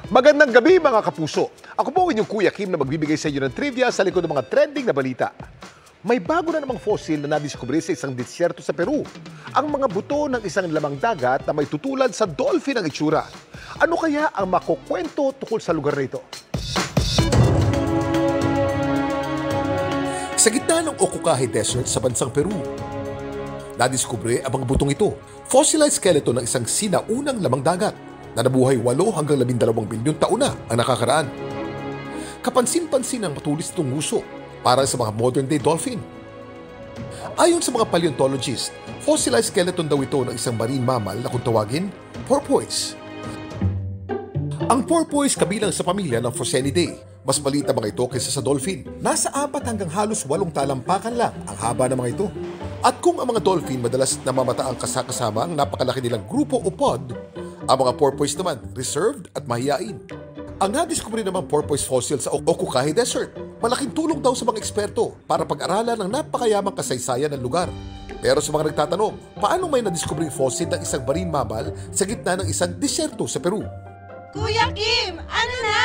Magandang gabi mga kapuso. Ako po ang inyong Kuya Kim na magbibigay sa inyo ng trivia sa likod ng mga trending na balita. May bago na namang fossil na nadiskubre sa isang disyerto sa Peru. Ang mga buto ng isang lamang dagat na may tutulad sa dolphin ang itsura. Ano kaya ang makukwento tungkol sa lugar na ito? Sa gitna ng Ocucaje Desert sa bansang Peru, nadiskubre ang mga butong ito. Fossilized skeleton ng isang sinaunang lamang dagat na nabuhay 8 hanggang 12 bilyong taon na ang nakakaraan. Kapansin-pansin ang matulis itong nguso para sa mga modern-day dolphin. Ayon sa mga paleontologist, fossilized skeleton daw ito ng isang marine mammal na kung tawagin, porpoise. Ang porpoise kabilang sa pamilya ng Phocenidae. Mas maliit ang mga ito kaysa sa dolphin. Nasa 4 hanggang halos 8 talampakan lang ang haba ng mga ito. At kung ang mga dolphin madalas namamata ang kasama ang napakalaki nilang grupo o pod, ang mga porpoise naman reserved at mahiyain. Ang nadiskubre namang porpoise fossil sa Ocucaje Desert, malaking tulong daw sa mga eksperto para pag-aralan ang napakayamang kasaysayan ng lugar. Pero sa mga nagtatanong, paano may nadiskubring fossil ng isang marine mammal sa gitna ng isang disyerto sa Peru? Kuya Kim, ano na?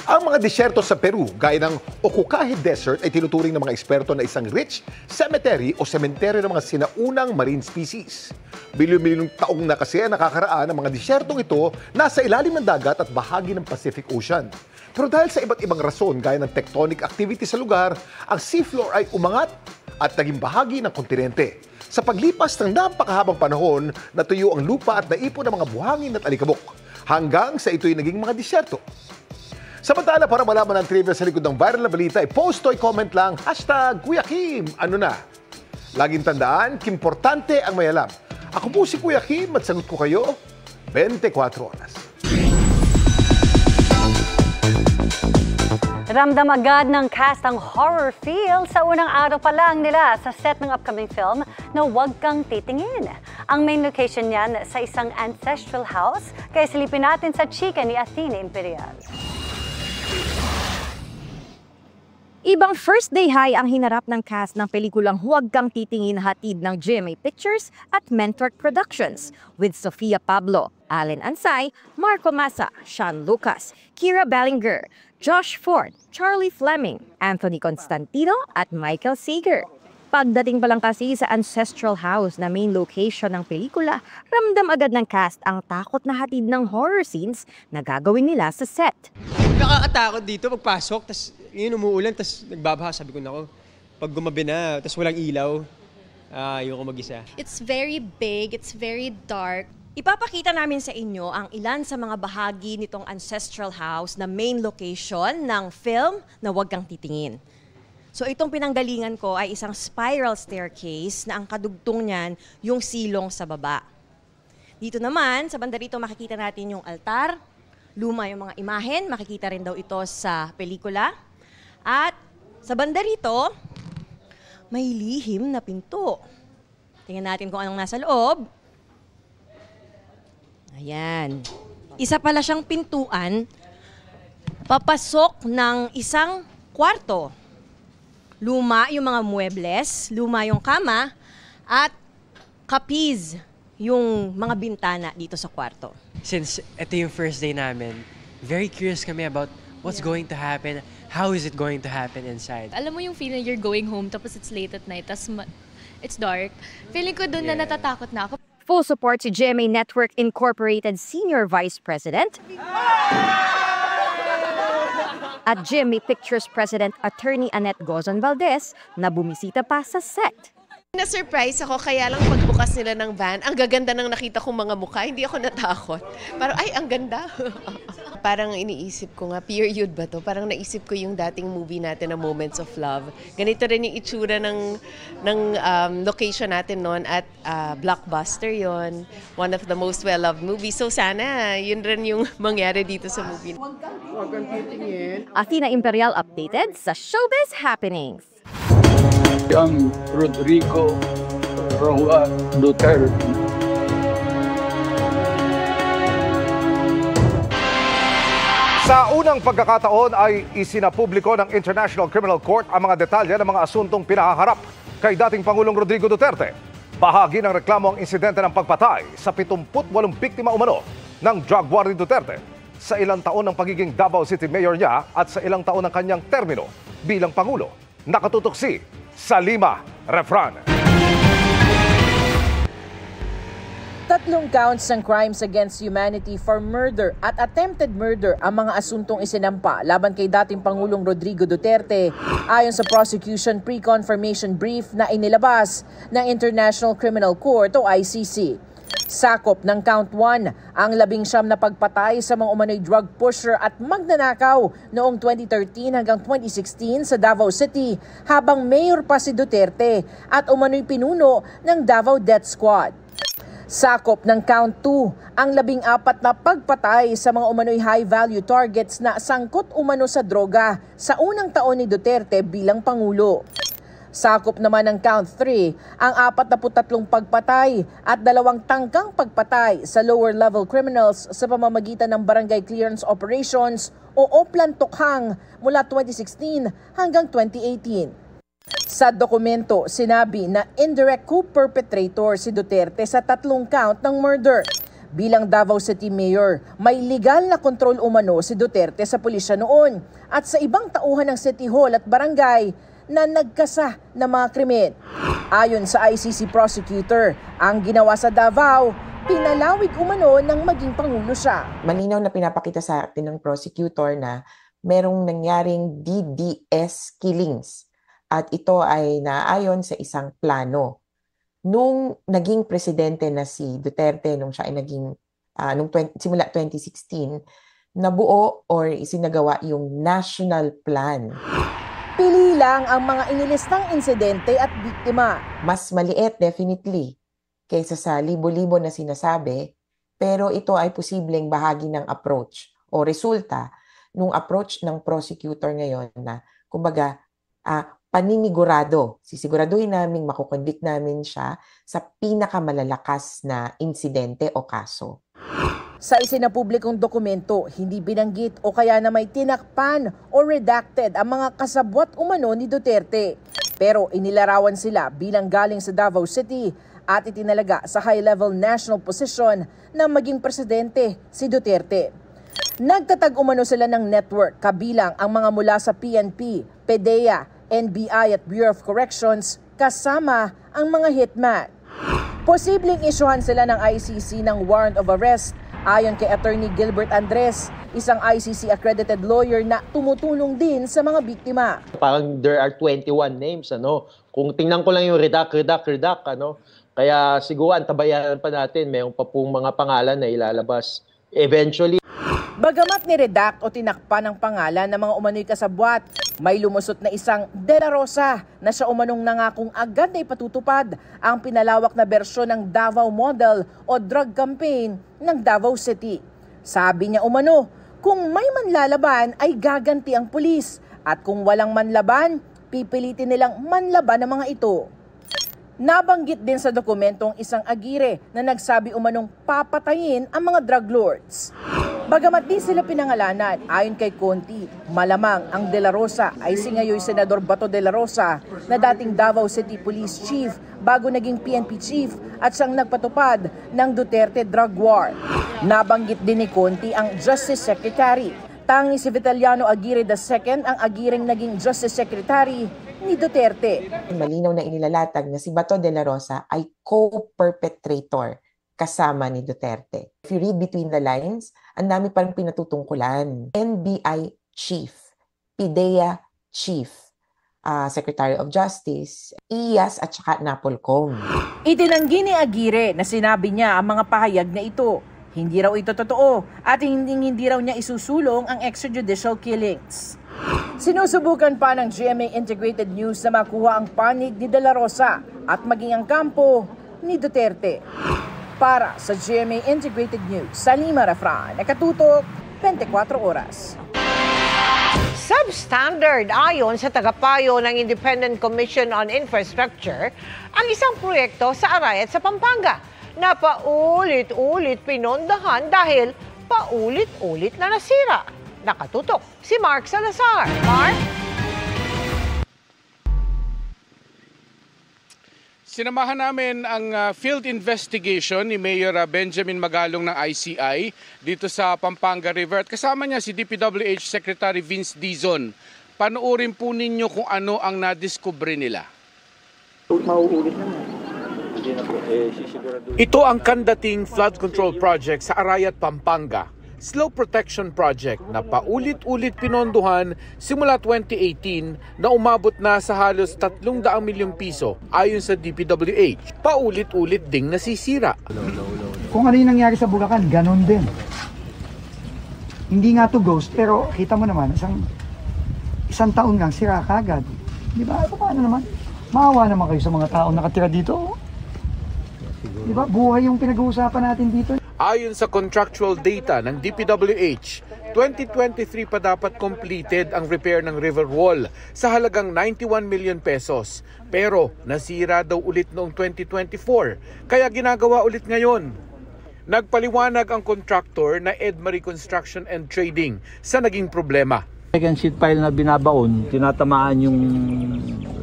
Ang mga disyerto sa Peru, gaya ng Ocucaje Desert, ay tinuturing ng mga eksperto na isang rich cemetery o sementeryo ng mga sinaunang marine species. Bilyon-bilyong taong na kasi ang nakakaraan ng mga disyertong ito nasa ilalim ng dagat at bahagi ng Pacific Ocean. Pero dahil sa iba't ibang rason, gaya ng tectonic activity sa lugar, ang seafloor ay umangat at naging bahagi ng kontinente. Sa paglipas ng napakahabang panahon, natuyo ang lupa at naipon ang mga buhangin at alikabok, hanggang sa ito'y naging mga disyerto. Samantala, para malaman ang trivia sa likod ng viral na balita, i-post o i-comment lang, #Kuya Kim, ano na? Laging tandaan, importante ang may alam. Ako po si Kuya Kim at sagot ko kayo 24 oras. Ramdam agad ng cast ang horror feel sa unang araw pa lang nila sa set ng upcoming film na Huwag Kang Titingin. Ang main location niyan sa isang ancestral house, kaya silipin natin sa chika ni Athena Imperial. Ibang first day high ang hinarap ng cast ng pelikulang Huwag Kang Titingin hatid ng GMA Pictures at Mentor Productions with Sofia Pablo, Allen Ansay, Marco Massa, Sean Lucas, Kira Bellinger, Josh Ford, Charlie Fleming, Anthony Constantino at Michael Seeger. Pagdating pa lang kasi sa ancestral house na main location ng pelikula, ramdam agad ng cast ang takot na hatid ng horror scenes na gagawin nila sa set. Nakakatakot dito pagpasok, tas yun umuulan, tas nagbabaha. Sabi ko, nako, pag gumabi na, tas walang ilaw, ayoko mag-isa. It's very big, it's very dark. Ipapakita namin sa inyo ang ilan sa mga bahagi nitong ancestral house na main location ng film na Huwag Kang Titingin. So itong pinanggalingan ko ay isang spiral staircase na ang kadugtong niyan yung silong sa baba. Dito naman, sa banda rito makikita natin yung altar, luma yung mga imahen, makikita rin daw ito sa pelikula. At sa banda rito, may lihim na pinto. Tingnan natin kung anong nasa loob. Ayan. Isa pala siyang pintuan, papasok ng isang kwarto. Luma yung mga muebles, luma yung kama, at kapiz yung mga bintana dito sa kwarto. Since ito yung first day namin, very curious kami about what's going to happen, how is it going to happen inside. Alam mo yung feeling you're going home tapos it's late at night, tapos it's dark. Feeling ko doon na natatakot na ako. Full support si GMA Network Incorporated Senior Vice President at GMA Pictures President Attorney Annette Gozon Valdez na bumisita pa sa set. Na-surprise ako, kaya lang pagbukas nila ng van, ang gaganda ng nakita kong mga mukha, hindi ako natakot. Parang, ay, ang ganda. Parang iniisip ko nga, period ba to? Parang naisip ko yung dating movie natin na Moments of Love. Ganito rin yung itsura ng location natin noon at Blockbuster yon, one of the most well-loved movies. So sana, yun rin yung mangyari dito sa movie. Huwag kang titingin. Athena Imperial updated sa Showbiz Happenings. Ang Rodrigo Roa Duterte. Sa unang pagkakataon ay isinapubliko ng International Criminal Court ang mga detalye ng mga asuntong pinahaharap kay dating Pangulong Rodrigo Duterte. Bahagi ng reklamo ang insidente ng pagpatay sa 78 biktima umano ng drug war ni Duterte sa ilang taon ng pagiging Davao City Mayor niya at sa ilang taon ng kanyang termino bilang Pangulo. Nakatutok si Salima Refran. 3 counts ng crimes against humanity for murder at attempted murder ang mga asuntong isinampa laban kay dating Pangulong Rodrigo Duterte ayon sa prosecution pre-confirmation brief na inilabas ng International Criminal Court o ICC. Sakop ng count 1 ang 19 na pagpatay sa mga umano'y drug pusher at magnanakaw noong 2013 hanggang 2016 sa Davao City habang mayor pa si Duterte at umano'y pinuno ng Davao Death Squad. Sakop ng count 2 ang 14 na pagpatay sa mga umano'y high-value targets na sangkot umano sa droga sa unang taon ni Duterte bilang Pangulo. Sakop naman ng count 3 ang 43 pagpatay at 2 tangkang pagpatay sa lower-level criminals sa pamamagitan ng barangay clearance operations o Oplan Tokhang mula 2016 hanggang 2018. Sa dokumento, sinabi na indirect co-perpetrator si Duterte sa 3 count ng murder. Bilang Davao City Mayor, may legal na kontrol umano si Duterte sa pulisya noon at sa ibang tauhan ng City Hall at barangay na nagkasa ng mga krimen. Ayon sa ICC prosecutor, ang ginawa sa Davao, pinalawig umano ng maging Pangulo siya. Malinaw na pinapakita sa atin ng prosecutor na merong nangyaring DDS killings. At ito ay naayon sa isang plano. Nung naging presidente na si Duterte, nung siya ay naging, simula 2016, nabuo or isinagawa yung national plan. Pili lang ang mga inilistang insidente at biktima. Mas maliit definitely kaysa sa libo-libo na sinasabi, pero ito ay posibleng bahagi ng approach o resulta nung approach ng prosecutor ngayon na, kumbaga, paninigurado. Sisiguraduhin namin makukonvict namin siya sa pinakamalalakas na insidente o kaso. Sa isinapublikong dokumento, hindi binanggit o kaya na may tinakpan o redacted ang mga kasabwat umano ni Duterte. Pero inilarawan sila bilang galing sa Davao City at itinalaga sa high-level national position na maging presidente si Duterte. Nagtatag umano sila ng network kabilang ang mga mula sa PNP, PDEA, NBI at Bureau of Corrections kasama ang mga hitman. Posibleng isyuhan sila ng ICC ng warrant of arrest ayon kay Attorney Gilbert Andres, isang ICC-accredited lawyer na tumutulong din sa mga biktima. Parang there are 21 names, Kung tingnan ko lang yung redact, Kaya siguro antabayanan pa natin, mayroon pa pong mga pangalan na ilalabas eventually. Bagamat ni-redact o tinakpan ng pangalan ng mga umano'y kasabwat, may lumusot na isang De La Rosa na siya umanong nangakong agad na ipatutupad ang pinalawak na bersyon ng Davao Model o drug campaign ng Davao City. Sabi niya umano, kung may manlalaban ay gaganti ang pulis at kung walang manlaban, pipilitin nilang manlaban ang mga ito. Nabanggit din sa dokumentong isang agire na nagsabi umanong papatayin ang mga drug lords. Bagamat di sila pinangalanan, ayon kay Conti, malamang ang De La Rosa ay si ngayoy Senador Bato De La Rosa na dating Davao City Police Chief bago naging PNP Chief at siyang nagpatupad ng Duterte Drug War. Nabanggit din ni Conti ang Justice Secretary. Tanging si Vitaliano Aguirre II ang agiring naging Justice Secretary ni Duterte. Malinaw na inilalatag na si Bato De La Rosa ay co-perpetrator kasama ni Duterte. If you read between the lines, ang dami parang pinatutungkulan. NBI Chief, PDEA Chief, Secretary of Justice, IAS at saka NAPOLCOM. Itinanggi ni Aguirre na sinabi niya ang mga pahayag na ito. Hindi raw ito totoo at hindi raw niya isusulong ang extrajudicial killings. Sinusubukan pa ng GMA Integrated News na makuha ang panig ni De La Rosa at maging ang kampo ni Duterte. Para sa GMA Integrated News, Salima Refran, nakatutok 24 oras. Substandard ayon sa tagapayo ng Independent Commission on Infrastructure ang isang proyekto sa Arayat sa Pampanga na paulit-ulit pinondahan dahil paulit-ulit na nasira. Nakatutok si Mark Salazar. Mark? Sinamahan namin ang field investigation ni Mayor Benjamin Magalong ng ICI dito sa Pampanga River at kasama niya si DPWH Secretary Vince Dizon. Panoorin po ninyo kung ano ang nadiskubre nila. Ito ang kandating flood control project sa Arayat, Pampanga. Slope protection project na paulit-ulit pinondohan simula 2018 na umabot na sa halos 300 milyong piso ayon sa DPWH. Paulit-ulit ding nasisira. Kung ano yung nangyari sa Bulacan, ganon din. Hindi nga to ghost, pero kita mo naman, isang taon nga sira kagad. Di ba? Paano naman? Maawa naman kayo sa mga taong nakatira dito. Di ba? Buhay yung pinag-uusapan natin dito. Ayon sa contractual data ng DPWH, 2023 pa dapat completed ang repair ng river wall sa halagang 91 million pesos. Pero nasira daw ulit noong 2024, kaya ginagawa ulit ngayon. Nagpaliwanag ang contractor na Edmarie Construction and Trading sa naging problema. Second sheet pile na binabaon, tinatamaan yung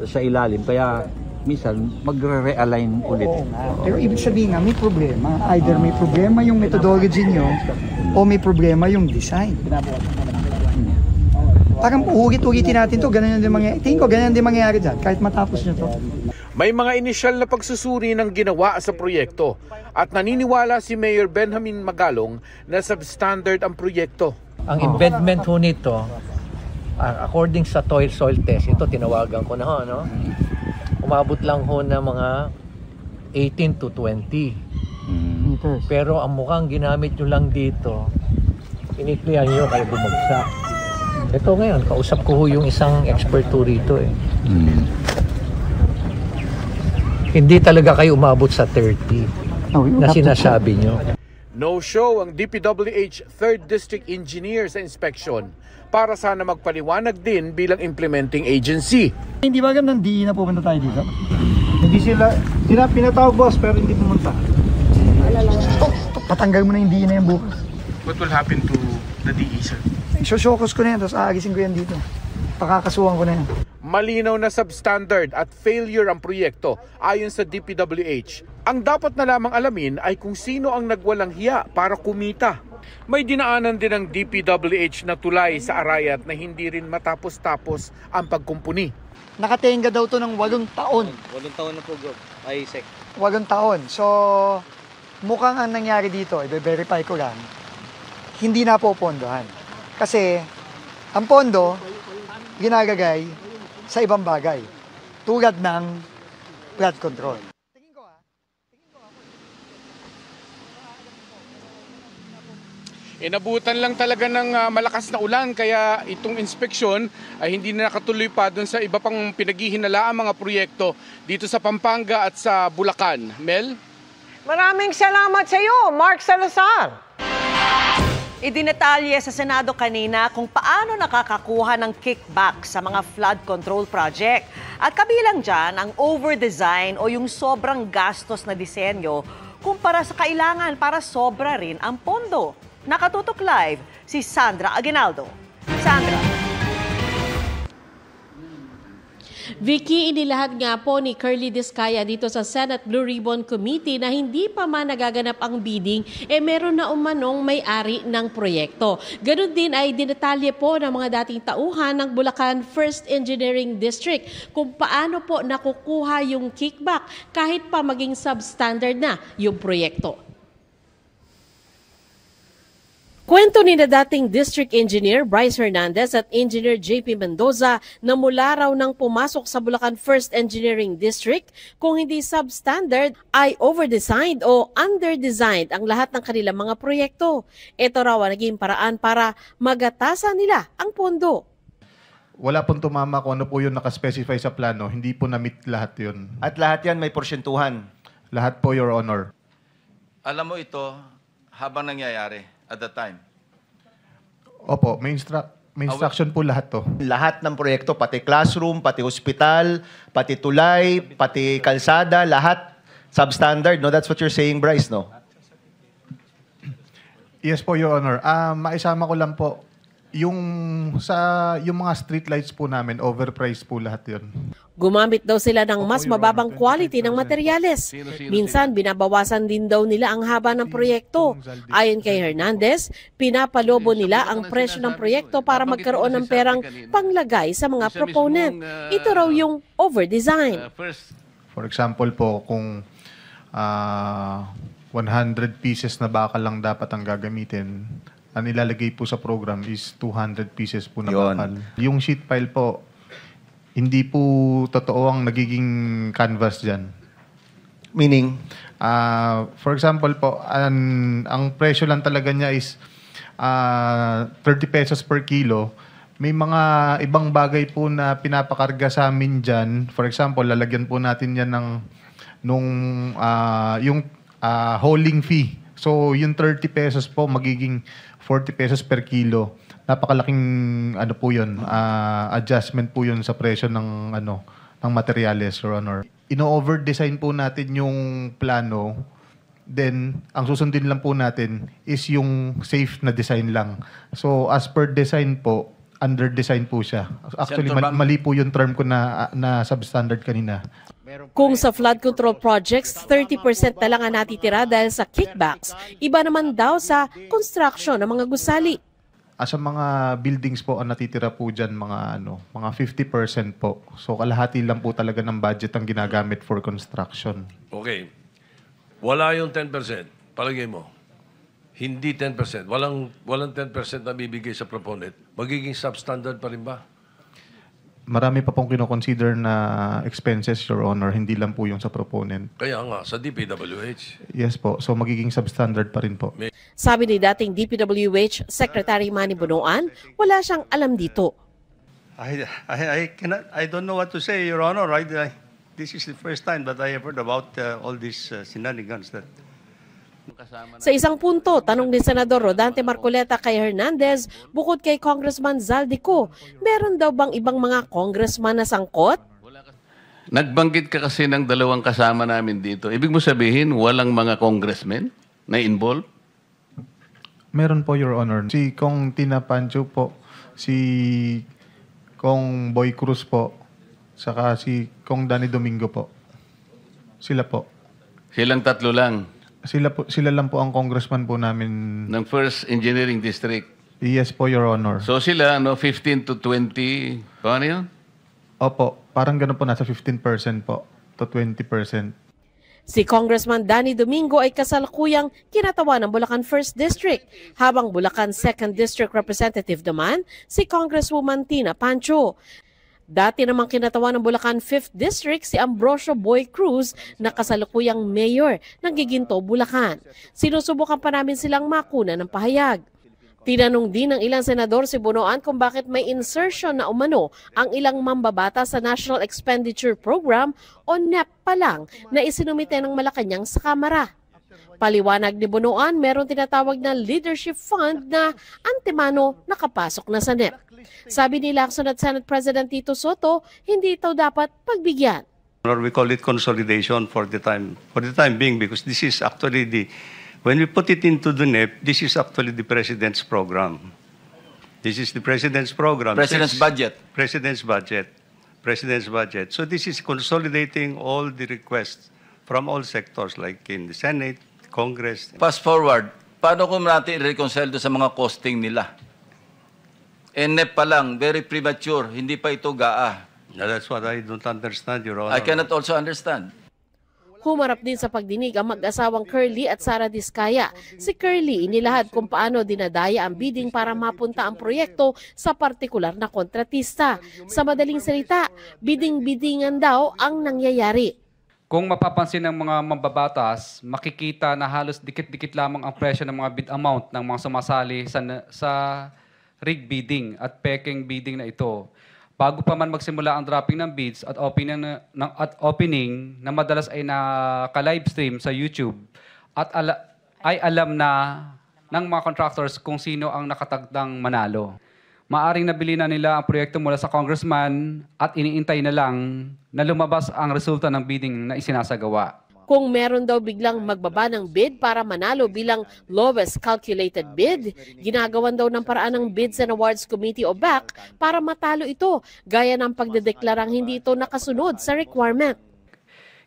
sa ilalim, kaya minsan magre-realign ulit. Pero ibig sabihin nga, may problema. Either may problema yung methodology nyo o may problema yung design. Parang ulit-ulitin natin to, ganyan din mangyayari. Tingin ko, ganyan din mangyayari dyan, kahit matapos nyo to. May mga inisyal na pagsusuri ng ginawa sa proyekto at naniniwala si Mayor Benjamin Magalong na substandard ang proyekto. Ang embedment ho nito, according sa soil test, ito tinawagan ko na ho, no? Umabot lang ho na mga 18 to 20 meters. Pero ang mukhang ginamit nyo lang dito, iniklihan nyo kayo bumagsak. Ito ngayon, kausap ko ho yung isang expert ho rito eh. Hindi talaga kayo umabot sa 30 na sinasabi nyo. No-show ang DPWH 3rd District Engineer sa inspection para sana magpaliwanag din bilang implementing agency. Hindi ba agam ng DE na pumunta tayo dito? Hindi sila pinatawag boss pero hindi pumunta. Patanggal mo na yung DE na yung bukas. What will happen to the DE, sir? Shoshokos ko na yan, tapos aagisin ko yan dito. Pakakasuhan ko na yan. Malinaw na substandard at failure ang proyekto ayon sa DPWH. Ang dapat na lamang alamin ay kung sino ang nagwalang hiya para kumita. May dinaanan din ng DPWH na tulay sa Arayat na hindi rin matapos-tapos ang pagkumpuni. Nakatenga daw to ng 8 taon. 8 taon na po, Gov. Ay, sec. 8 taon. So, mukhang ang nangyari dito, i-verify ko lang, hindi na po pondohan. Kasi, ang pondo, ginagagay sa ibang bagay. Tulad ng flood control. Inabutan lang talaga ng malakas na ulan kaya itong inspeksyon ay hindi na nakatuloy pa doon sa iba pang pinaghihinalaang mga proyekto dito sa Pampanga at sa Bulacan. Mel? Maraming salamat sa iyo, Mark Salazar. Idinetalye sa Senado kanina kung paano nakakakuha ng kickback sa mga flood control project. At kabilang dyan ang over-design o yung sobrang gastos na disenyo kumpara sa kailangan para sobra rin ang pondo. Nakatutok live si Sandra Aguinaldo. Sandra. Vicky, inilahad nga po ni Curly Discaya dito sa Senate Blue Ribbon Committee na hindi pa man nagaganap ang bidding, meron na umanong may-ari ng proyekto. Ganun din ay dinetalye po ng mga dating tauhan ng Bulacan 1st Engineering District kung paano po nakukuha yung kickback kahit pa maging substandard na yung proyekto. Kwento ni na dating District Engineer Bryce Hernandez at Engineer JP Mendoza na mula raw nang pumasok sa Bulacan 1st Engineering District, kung hindi substandard ay overdesigned o underdesigned ang lahat ng kanilang mga proyekto. Ito raw ang naging paraan para magatasan nila ang pondo. Wala pong tumama kung ano po yun nakaspecify sa plano. Hindi po na-meet lahat yun. At lahat yan may porsyentuhan? Lahat po, Your Honor. Alam mo ito habang nangyayari? At that time? Opo, may instruction po lahat to. Lahat ng proyekto, pati classroom, pati hospital, pati tulay, pati kalsada, lahat substandard, no? That's what you're saying, Bryce, no? Yes po, Your Honor. Maisama ko lang po. Yung mga street lights po namin, overpriced po lahat yun. Gumamit daw sila ng mas mababang quality ng materyales. Minsan, binabawasan din daw nila ang haba ng proyekto. Ayon kay Hernandez, pinapalobo nila ang presyo ng proyekto para magkaroon ng perang panglagay sa mga proponent. Ito raw yung over-design. For example po, kung 100 pieces na bakal lang dapat ang gagamitin, ang ilalagay po sa program is 200 pieces po na bakal. Yung sheet pile po, hindi po totoo ang nagiging canvas dyan. Meaning? For example po, ang presyo lang talaga niya is 30 pesos per kilo. May mga ibang bagay po na pinapakarga sa amin dyan. For example, lalagyan po natin yan yung hauling fee. So, yung 30 pesos po, magiging 40 pesos per kilo. Napakalaking po yun, adjustment po yun sa presyo ng materyales, Your Honor. Ino-over-design po natin yung plano, then ang susundin lang po natin is yung safe na design lang. So, as per design po, under-design po siya. Actually, mali po yung term ko na substandard kanina. Kung sa flood control projects, 30% na lang ang natitira dahil sa kickbacks, iba naman daw sa construction ng mga gusali. Sa mga buildings po, ang natitira po dyan, mga 50% po. So, kalahati lang po talaga ng budget ang ginagamit for construction. Okay. Wala yung 10%. Palagay mo. Hindi 10%. Walang 10% na bibigay sa proponent. Magiging substandard pa rin ba? Marami pa pong kinoconsider na expenses, Your Honor, hindi lang po yung sa proponent. Kaya nga, sa DPWH. Yes po. So, magiging substandard pa rin po. Sabi ni dating DPWH Secretary Manny Bonoan, wala siyang alam dito. I don't know what to say, Your Honor. This is the first time that I have heard about all these shenanigans that... Sa isang punto, tanong ni Senador Rodante Marcoleta kay Hernandez, bukod kay Congressman Zaldico, meron daw bang ibang mga congressman na sangkot? Nagbanggit ka kasi ng dalawang kasama namin dito. Ibig mo sabihin, walang mga congressmen na involved? Meron po, Your Honor. Si Kong Tina Pancho po, si Kong Boy Cruz po, saka si Kong Danny Domingo po. Sila po. Silang tatlo lang? Sila lang po ang congressman po namin. Ng 1st Engineering District? Yes po, Your Honor. So sila, 15 to 20, paano yun? Opo, parang gano'n po, nasa 15% po to 20%. Si Congressman Danny Domingo ay kasalukuyang kinatawan ng Bulacan 1st District, habang Bulacan 2nd District Representative naman si Congresswoman Tina Pancho. Dati namang kinatawan ng Bulacan 5th District si Ambrosio Boy Cruz na kasalukuyang mayor ng Giginto, Bulacan. Sinusubukan pa namin silang makuna ng pahayag. Tinanong din ng ilang senador si Bonoan kung bakit may insertion na umano ang ilang mambabata sa National Expenditure Program o NEP pa lang na isinumite ng Malacanang sa Kamara. Paliwanag ni Bonoan, meron tinatawag na leadership fund na antemano nakapasok na sa NEP. Sabi ni Lacson at Senate President Tito Soto, hindi ito dapat pagbigyan. We call it consolidation for the time being, because this is actually when we put it into the NEP, this is actually the President's program. This is the President's program. President's budget. President's budget. President's budget. So this is consolidating all the requests from all sectors, like in the Senate, Congress. Fast forward, paano kung natin i-reconcile sa mga costing nila? NEP pa lang, very premature, hindi pa ito GAA. That's what I don't understand, Your Honor. I cannot also understand. Humarap din sa pagdinig ang mag-asawang Curly at Sara Diskaya. Si Curly inilahad kung paano dinadaya ang bidding para mapunta ang proyekto sa partikular na kontratista. Sa madaling salita, bidding-biddingan daw ang nangyayari. Kung mapapansin ng mga mambabatas, makikita na halos dikit-dikit lamang ang presyo ng mga bid amount ng mga sumasali sa rig bidding at peking bidding na ito. Bago pa man magsimula ang dropping ng bids at opening na madalas ay naka-livestream sa YouTube at ay alam na ng mga contractors kung sino ang nakatagdang manalo. Maaring nabili na nila ang proyekto mula sa congressman at iniintay na lang na lumabas ang resulta ng bidding na isinasagawa. Kung meron daw biglang magbaba ng bid para manalo bilang lowest calculated bid, ginagawan daw ng paraan ng Bids and Awards Committee o BAC para matalo ito, gaya ng pagdedeklarang hindi ito nakasunod sa requirement.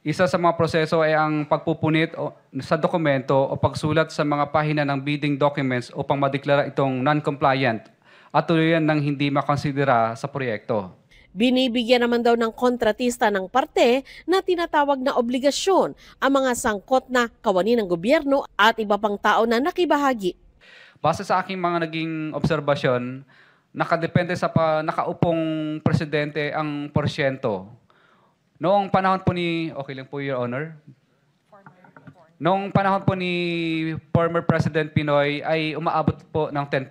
Isa sa mga proseso ay ang pagpupunit sa dokumento o pagsulat sa mga pahina ng bidding documents upang madeklara itong non-compliant at tuluyan ng hindi makonsidera sa proyekto. Binibigyan naman daw ng kontratista ng parte na tinatawag na obligasyon ang mga sangkot na kawani ng gobyerno at iba pang tao na nakibahagi. Base sa aking mga naging obserbasyon, nakadepende sa nakaupong presidente ang porsyento. Noong panahon po ni, okay lang po Your Honor, noong panahon po ni former President Pinoy ay umaabot po ng 10%.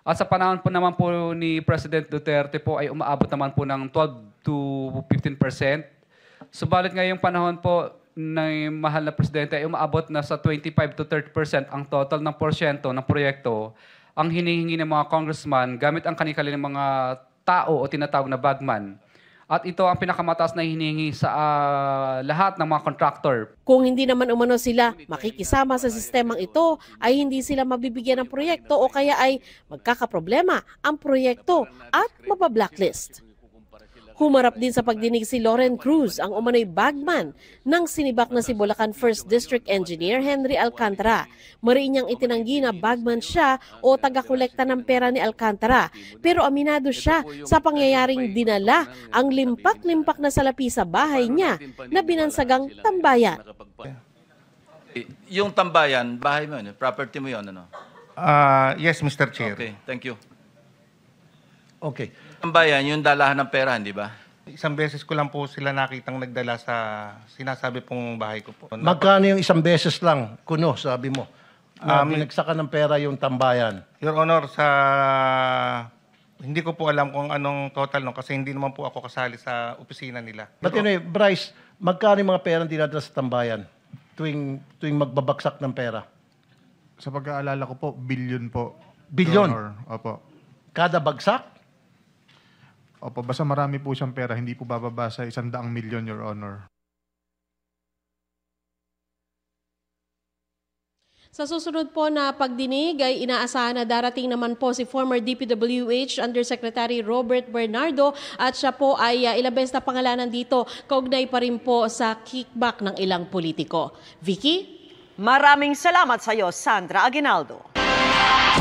At sa panahon po naman po ni President Duterte po ay umaabot naman po ng 12 to 15%. Subalit ngayong panahon po ng mahal na presidente ay umaabot na sa 25 to 30% ang total ng porsyento ng proyekto ang hinihingi ng mga congressman gamit ang kanilang mga tao o tinatawag na bagman. At ito ang pinakamataas na hinihingi sa lahat ng mga contractor. Kung hindi naman umano sila makikisama sa sistemang ito, ay hindi sila mabibigyan ng proyekto o kaya ay magkakaproblema ang proyekto at mabablacklist. Humarap din sa pagdinig si Loren Cruz, ang umano'y bagman ng sinibak na si Bulacan 1st District Engineer Henry Alcantara. Mariin niyang itinanggi na bagman siya o taga-kolekta ng pera ni Alcantara. Pero aminado siya sa pangyayaring dinala ang limpak-limpak na salapi sa bahay niya na binansagang tambayan. Yung tambayan, bahay mo yun, property mo yun, ano? Yes, Mr. Chair. Okay, thank you. Okay. Tambayan, yung dalahan ng pera, hindi ba? Isang beses ko lang po sila nakitang nagdala sa sinasabi pong bahay ko po. Magkano yung isang beses lang, kuno, sabi mo? Binagsakan ng pera yung tambayan. Your Honor, hindi ko po alam kung anong total no kasi hindi naman po ako kasali sa opisina nila. But anyway, Bryce, magkano yung mga pera dinadala sa tambayan tuwing magbabagsak ng pera? Sa pag-aalala ko po, billion po. Billion? Your Honor. Opo. Kada bagsak? Opo, basta marami po siyang pera, hindi po bababa sa 100 milyon, Your Honor. Sa susunod po na pagdinig ay inaasahan na darating naman po si former DPWH Undersecretary Robert Bernardo at siya po ay ilang beses na pangalanan dito, kaugnay pa rin po sa kickback ng ilang politiko. Vicky? Maraming salamat sa iyo, Sandra Aguinaldo.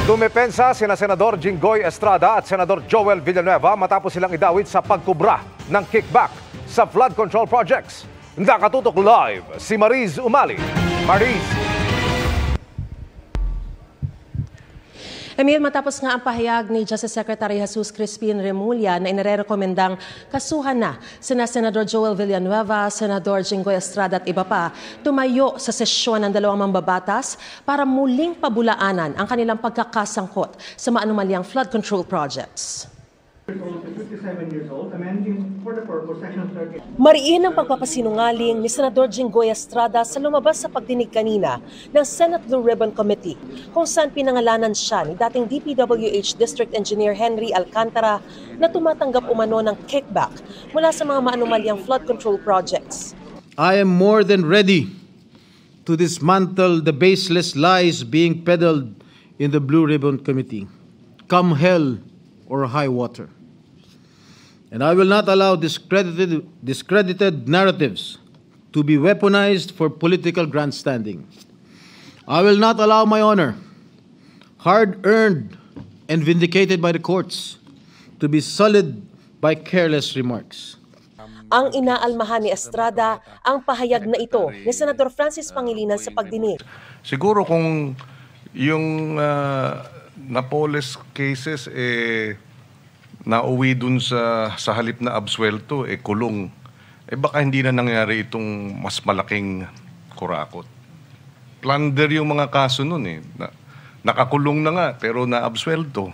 Dumepensa sina Senador Jinggoy Estrada at Senador Joel Villanueva matapos silang idawit sa pagkubra ng kickback sa flood control projects. Nakatutok live si Mariz Umali. Mariz. Emil, matapos nga ang pahayag ni Justice Secretary Jesus Crispin Remulla na inirekomendang kasuhan na sina Senador Joel Villanueva, Senador Jinggoy Estrada at iba pa, tumayo sa sesyon ng dalawang mambabatas para muling pabulaanan ang kanilang pagkakasangkot sa maanumalyang flood control projects. Mariin ang pagpapasinungaling ni Senador Jinggoy Estrada sa lumabas sa pagdinig kanina ng Senate Blue Ribbon Committee kung saan pinangalanan siya ni dating DPWH District Engineer Henry Alcantara na tumatanggap umano ng kickback mula sa mga maanumalyang flood control projects. I am more than ready to dismantle the baseless lies being peddled in the Blue Ribbon Committee, come hell or high water. And I will not allow discredited narratives to be weaponized for political grandstanding. I will not allow my honor, hard-earned and vindicated by the courts, to be sullied by careless remarks. Ang inaalmahan ni Estrada ang pahayag na ito ni Senador Francis Pangilinan sa pagdinig. Siguro kung yung Napoles cases nauwi dun sa halip na absuelto, kulong, baka hindi na nangyari itong mas malaking kurakot. Plunder yung mga kaso nun nakakulong na nga, pero na-absuelto,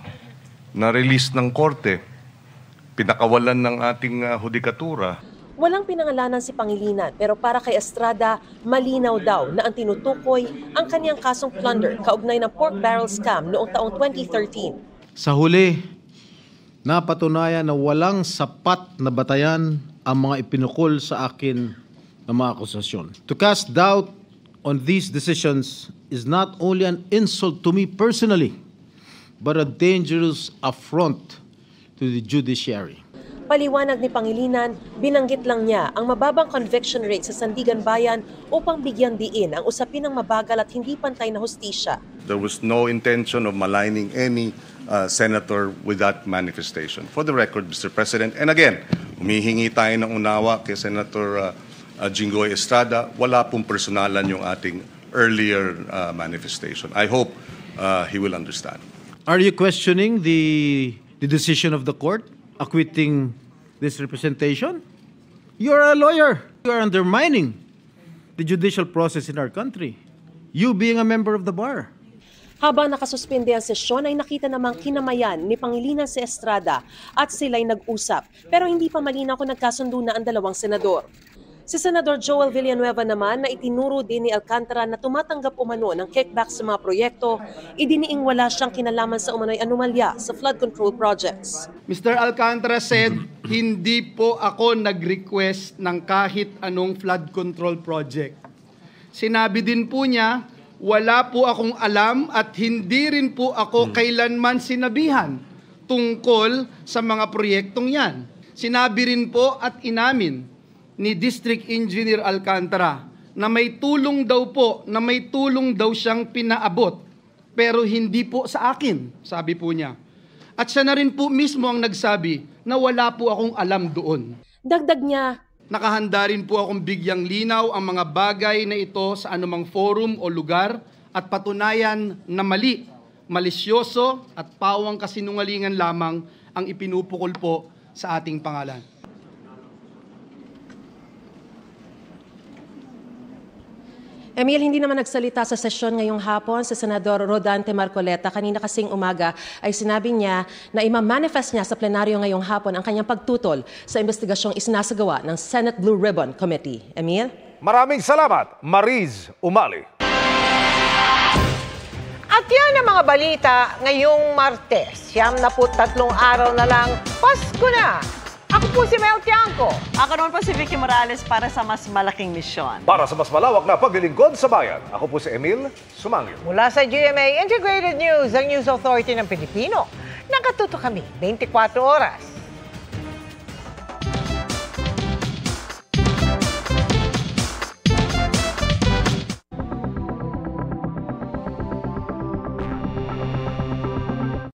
na-release ng korte, pinakawalan ng ating hudikatura. Walang pinangalanan si Pangilinan pero para kay Estrada, malinaw daw na ang tinutukoy ang kanyang kasong plunder kaugnay ng pork barrel scam noong taong 2013. Sa huli, napatunayan na walang sapat na batayan ang mga ipinukol sa akin ng mga akusasyon. To cast doubt on these decisions is not only an insult to me personally, but a dangerous affront to the judiciary. Paliwanag ni Pangilinan, binanggit lang niya ang mababang conviction rate sa Sandigan Bayan upang bigyang diin ang usapin ng mabagal at hindi pantay na hustisya. There was no intention of maligning any senator with that manifestation. For the record, Mr. President, and again, humihingi tayo ng unawa kay Senator Jinggoy Estrada, wala pong personalan yung ating earlier manifestation. I hope he will understand. Are you questioning the decision of the court acquitting this representation? You're a lawyer. You are undermining the judicial process in our country. You being a member of the bar. Habang nakasuspende ang sesyon ay nakita namang kinamayan ni Pangilinan si Estrada at sila'y nag-usap pero hindi pa malinaw kung nagkasundo na ang dalawang senador. Si Senador Joel Villanueva naman na itinuro din ni Alcantara na tumatanggap umano ng kickback sa mga proyekto, idiniing wala siyang kinalaman sa umano'y anomalya sa flood control projects. Mr. Alcantara said, hindi po ako nag-request ng kahit anong flood control project. Sinabi din po niya, wala po akong alam at hindi rin po ako kailanman sinabihan tungkol sa mga proyektong yan. Sinabi rin po at inamin ni District Engineer Alcantara na may tulong daw siyang pinaabot pero hindi po sa akin, sabi po niya. At siya na rin po mismo ang nagsabi na wala po akong alam doon. Dagdag niya, nakahanda rin po akong bigyang linaw ang mga bagay na ito sa anumang forum o lugar at patunayan na mali, malisyoso at pawang kasinungalingan lamang ang ipinupukol po sa ating pangalan. Emil, hindi naman nagsalita sa sesyon ngayong hapon sa Senador Rodante Marcoleta. Kanina kasing umaga ay sinabi niya na ima-manifest niya sa plenaryo ngayong hapon ang kanyang pagtutol sa investigasyong isinasagawa ng Senate Blue Ribbon Committee. Emil? Maraming salamat, Mariz Umali. At yan ang mga balita ngayong Martes. 73 araw na lang, Pasko na! Ako po si Mel Tiangco. Ako naman po si Vicky Morales para sa mas malaking misyon. Para sa mas malawak na paglilingkod sa bayan, ako po si Emil Sumangil. Mula sa GMA Integrated News, ang News Authority ng Pilipino. Nakatuto kami 24 oras.